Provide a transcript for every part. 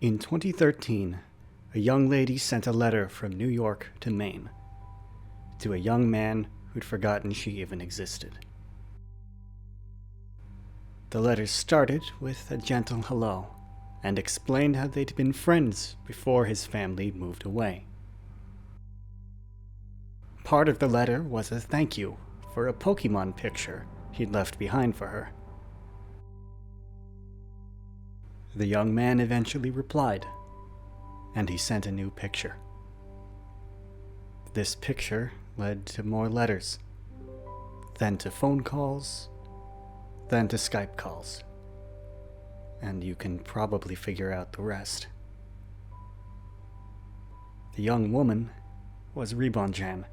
In 2013, a young lady sent a letter from New York to Maine to a young man who'd forgotten she even existed. The letter started with a gentle hello and explained how they'd been friends before his family moved away. Part of the letter was a thank you for a Pokemon picture he'd left behind for her. The young man eventually replied, and he sent a new picture. This picture led to more letters, then to phone calls, then to Skype calls. And you can probably figure out the rest. The young woman was Ribonchan,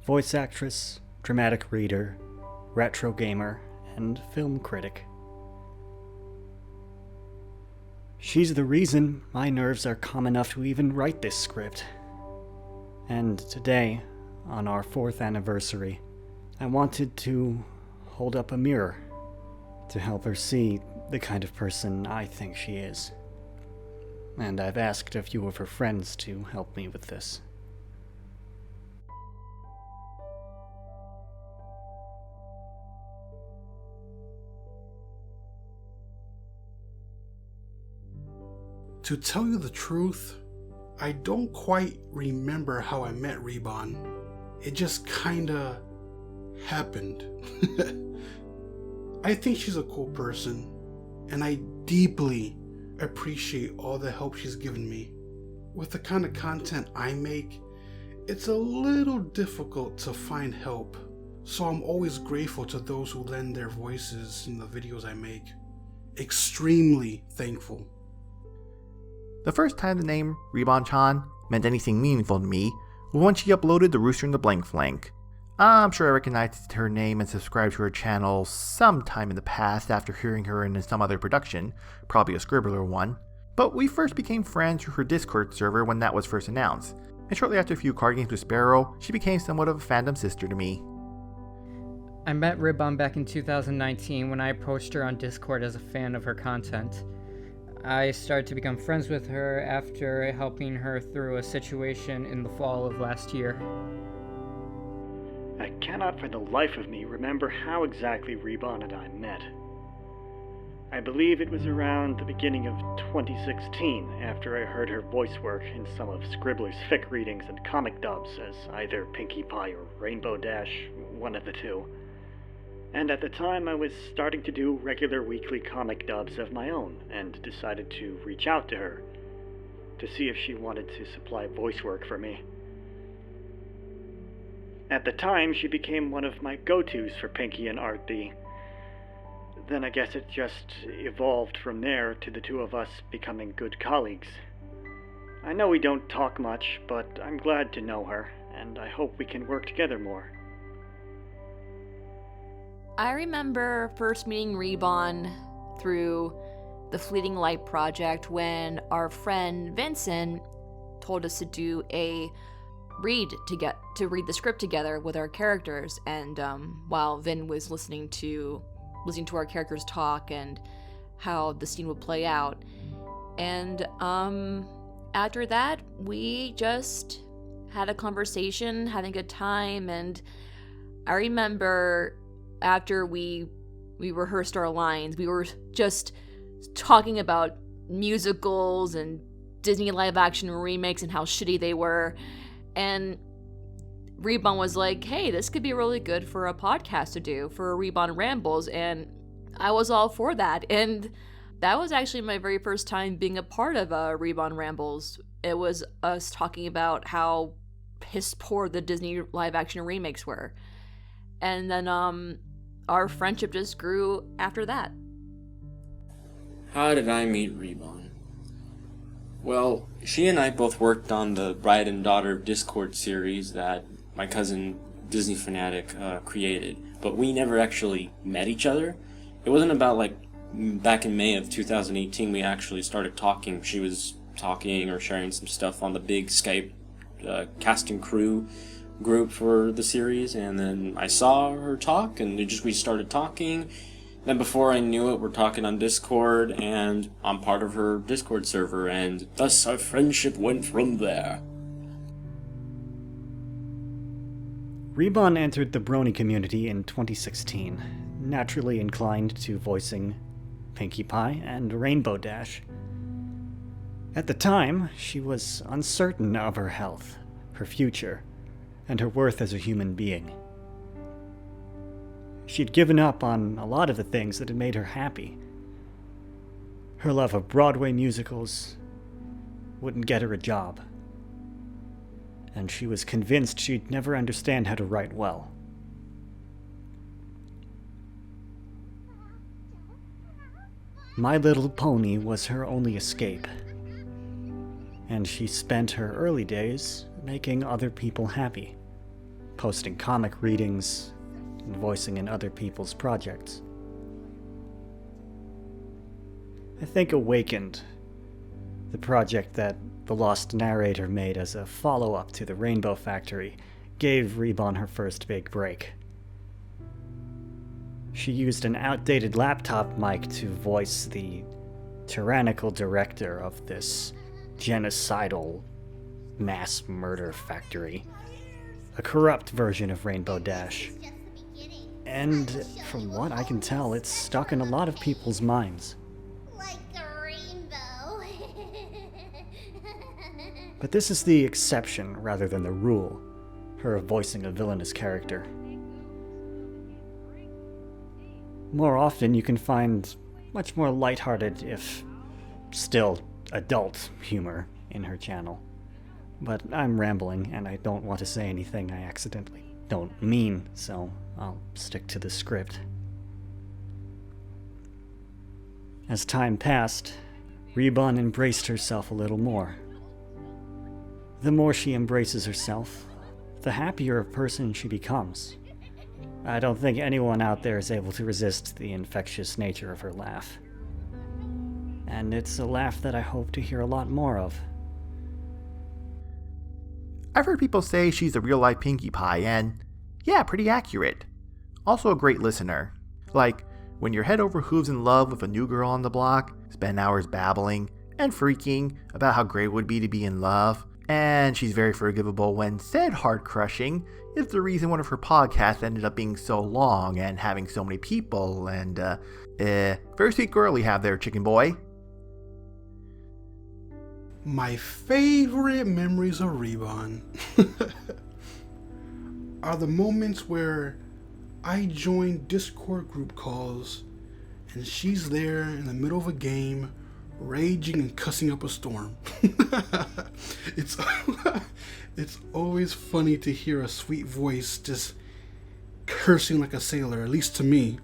voice actress, dramatic reader, retro gamer, and film critic. She's the reason my nerves are calm enough to even write this script. And today, on our 4th anniversary, I wanted to hold up a mirror to help her see the kind of person I think she is. And I've asked a few of her friends to help me with this. To tell you the truth, I don't quite remember how I met Ribon. It just kinda happened. I think she's a cool person, and I deeply appreciate all the help she's given me. With the kind of content I make, it's a little difficult to find help, so I'm always grateful to those who lend their voices in the videos I make. Extremely thankful. The first time the name Ribonchan meant anything meaningful to me was when she uploaded the Rooster and the Blank Flank. I'm sure I recognized her name and subscribed to her channel sometime in the past after hearing her in some other production, probably a Scribbler one, but we first became friends through her Discord server when that was first announced, and shortly after a few card games with Sparrow, she became somewhat of a fandom sister to me. I met Ribon back in 2019 when I approached her on Discord as a fan of her content. I started to become friends with her after helping her through a situation in the fall of last year. I cannot for the life of me remember how exactly Ribon and I met. I believe it was around the beginning of 2016 after I heard her voice work in some of Scribbler's fic readings and comic dubs as either Pinkie Pie or Rainbow Dash, one of the two. And at the time I was starting to do regular weekly comic dubs of my own and decided to reach out to her to see if she wanted to supply voice work for me. At the time, she became one of my go-tos for Pinkie and Art D. Then I guess it just evolved from there to the two of us becoming good colleagues. I know we don't talk much, but I'm glad to know her, and I hope we can work together more. I remember first meeting Ribon through the Fleeting Light project when our friend Vincent told us to do a read the script together with our characters, and while Vin was listening to our characters talk and how the scene would play out. And after that, we just had a conversation, having a good time, and I remember after we rehearsed our lines, we were just talking about musicals and Disney live-action remakes and how shitty they were, and Ribon was like, hey, this could be really good for a podcast to do, for Ribon Rambles, and I was all for that, and that was actually my very first time being a part of Ribon Rambles. It was us talking about how piss poor the Disney live-action remakes were, and then our friendship just grew after that. How did I meet Ribon? Well, she and I both worked on the Bride and Daughter Discord series that my cousin, Disney Fanatic, created, but we never actually met each other. It wasn't about, like, back in May of 2018 we actually started talking. She was talking or sharing some stuff on the big Skype cast and crew group for the series, and then I saw her talk, and we started talking, Then before I knew it, we're talking on Discord, and I'm part of her Discord server, and thus our friendship went from there. Ribon entered the Brony community in 2016, naturally inclined to voicing Pinkie Pie and Rainbow Dash. At the time, she was uncertain of her health, her future, and her worth as a human being. She'd given up on a lot of the things that had made her happy. Her love of Broadway musicals wouldn't get her a job, and she was convinced she'd never understand how to write well. My Little Pony was her only escape, and she spent her early days making other people happy, posting comic readings and voicing in other people's projects. I think Awakened, the project that the Lost Narrator made as a follow-up to the Rainbow Factory, gave Ribon her first big break. She used an outdated laptop mic to voice the tyrannical director of this genocidal mass murder factory, a corrupt version of Rainbow Dash. And from what I can tell, it's stuck in a lot of people's minds. Like a rainbow. But this is the exception rather than the rule, her voicing a villainous character. More often you can find much more lighthearted, if still adult, humor in her channel. But I'm rambling, and I don't want to say anything I accidentally don't mean, so I'll stick to the script. As time passed, Ribon embraced herself a little more. The more she embraces herself, the happier a person she becomes. I don't think anyone out there is able to resist the infectious nature of her laugh. And it's a laugh that I hope to hear a lot more of. I've heard people say she's a real-life Pinkie Pie, and yeah, pretty accurate. Also a great listener. Like, when you're head over hooves in love with a new girl on the block, spend hours babbling and freaking about how great it would be to be in love, and she's very forgivable when said heart-crushing is the reason one of her podcasts ended up being so long and having so many people, and, very sweet girl you have there, chicken boy. My favorite memories of Ribon are the moments where I join Discord group calls and she's there in the middle of a game, raging and cussing up a storm. It's always funny to hear a sweet voice just cursing like a sailor, at least to me.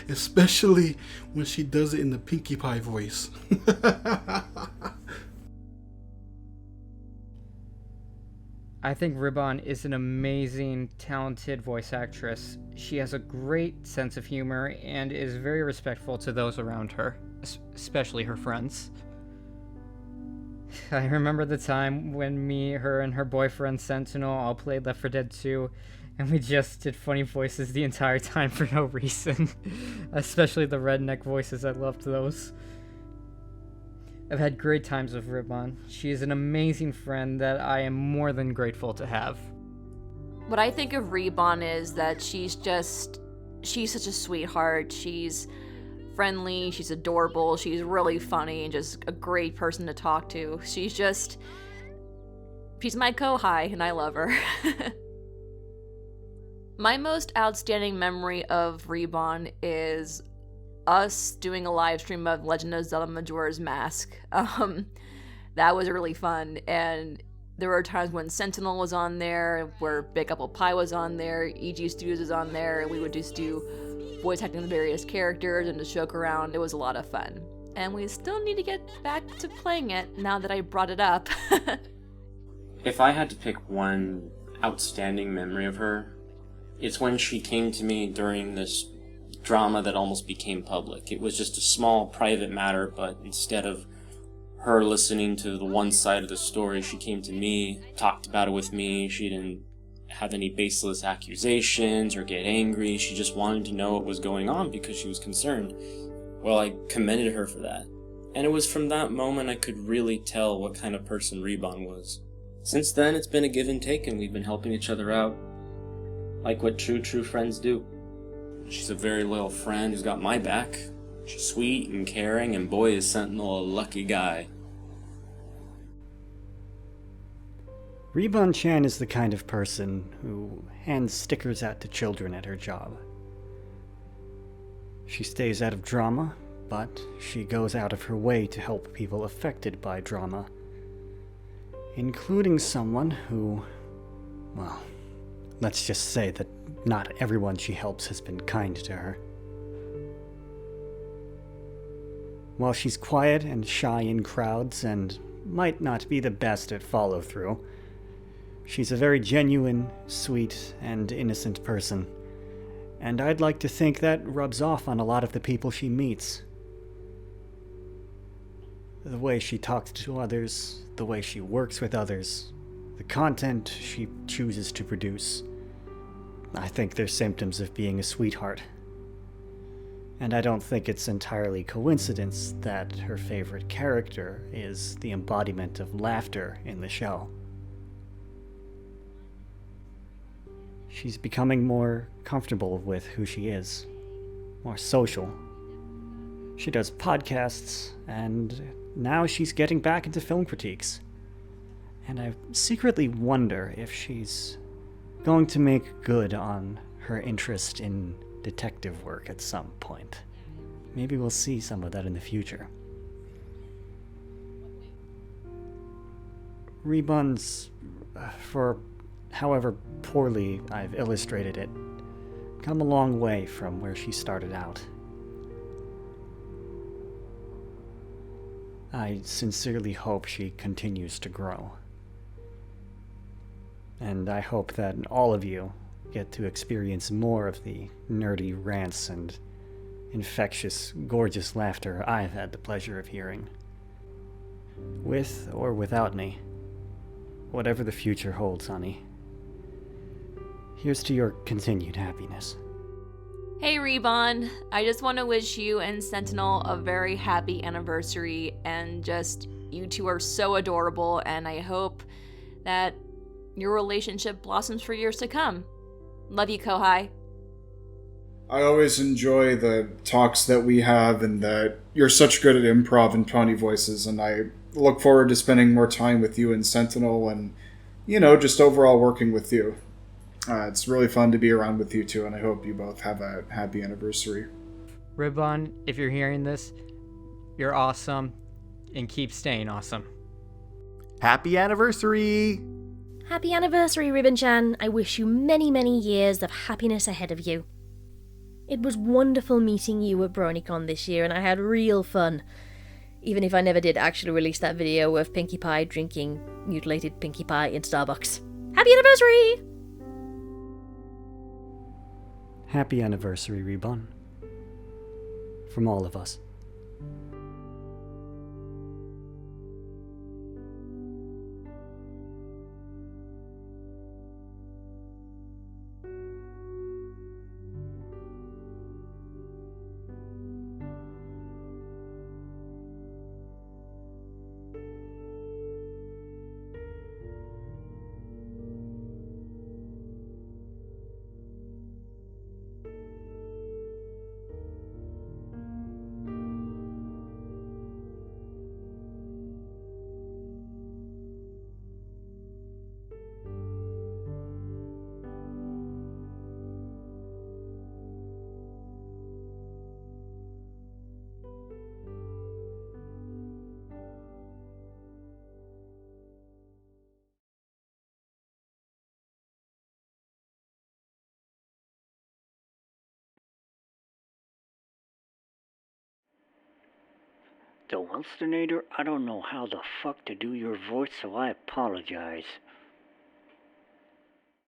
Especially when she does it in the Pinkie Pie voice. I think Ribon is an amazing, talented voice actress. She has a great sense of humor and is very respectful to those around her, especially her friends. I remember the time when me, her, and her boyfriend Sentinel all played Left 4 Dead 2, and we just did funny voices the entire time for no reason. Especially the redneck voices, I loved those. I've had great times with Ribon. She is an amazing friend that I am more than grateful to have. What I think of Ribon is that she's such a sweetheart. She's friendly, she's adorable, she's really funny, and just a great person to talk to. She's my co-hi, and I love her. My most outstanding memory of Ribon is us doing a live stream of Legend of Zelda Majora's Mask. That was really fun, and there were times when Sentinel was on there, where Big Apple Pie was on there, EG Studios was on there, and we would just do voice acting the various characters and just joke around. It was a lot of fun. And we still need to get back to playing it now that I brought it up. If I had to pick one outstanding memory of her, it's when she came to me during this drama that almost became public. It was just a small private matter, but instead of her listening to the one side of the story, she came to me, talked about it with me. She didn't have any baseless accusations or get angry. She just wanted to know what was going on because she was concerned. Well, I commended her for that. And it was from that moment I could really tell what kind of person Ribon was. Since then, it's been a give and take, and we've been helping each other out, like what true friends do. She's a very loyal friend who's got my back. She's sweet and caring, and boy is Sentinel a lucky guy. Ribonchan is the kind of person who hands stickers out to children at her job. She stays out of drama, but she goes out of her way to help people affected by drama, including someone who, well, let's just say that not everyone she helps has been kind to her. While she's quiet and shy in crowds and might not be the best at follow-through, she's a very genuine, sweet, and innocent person, and I'd like to think that rubs off on a lot of the people she meets. The way she talks to others, the way she works with others, the content she chooses to produce. I think they're symptoms of being a sweetheart. And I don't think it's entirely coincidence that her favorite character is the embodiment of laughter in the show. She's becoming more comfortable with who she is, more social. She does podcasts, and now she's getting back into film critiques. And I secretly wonder if she's going to make good on her interest in detective work at some point. Maybe we'll see some of that in the future. Ribon's, for however poorly I've illustrated it, come a long way from where she started out. I sincerely hope she continues to grow. And I hope that all of you get to experience more of the nerdy rants and infectious, gorgeous laughter I've had the pleasure of hearing. With or without me, whatever the future holds, honey. Here's to your continued happiness. Hey Ribon, I just want to wish you and Sentinel a very happy anniversary, and just, you two are so adorable, and I hope that your relationship blossoms for years to come. Love you, Kohai. I always enjoy the talks that we have, and that you're such good at improv and tony voices, and I look forward to spending more time with you and Sentinel, and, just overall working with you. It's really fun to be around with you two, and I hope you both have a happy anniversary. Ribon, if you're hearing this, you're awesome, and keep staying awesome. Happy anniversary! Happy anniversary, Ribonchan. I wish you many, many years of happiness ahead of you. It was wonderful meeting you at BronyCon this year, and I had real fun. Even if I never did actually release that video of Pinkie Pie drinking mutilated Pinkie Pie in Starbucks. Happy anniversary! Happy anniversary, Ribon. From all of us. The Welstonator, I don't know how the fuck to do your voice, so I apologize.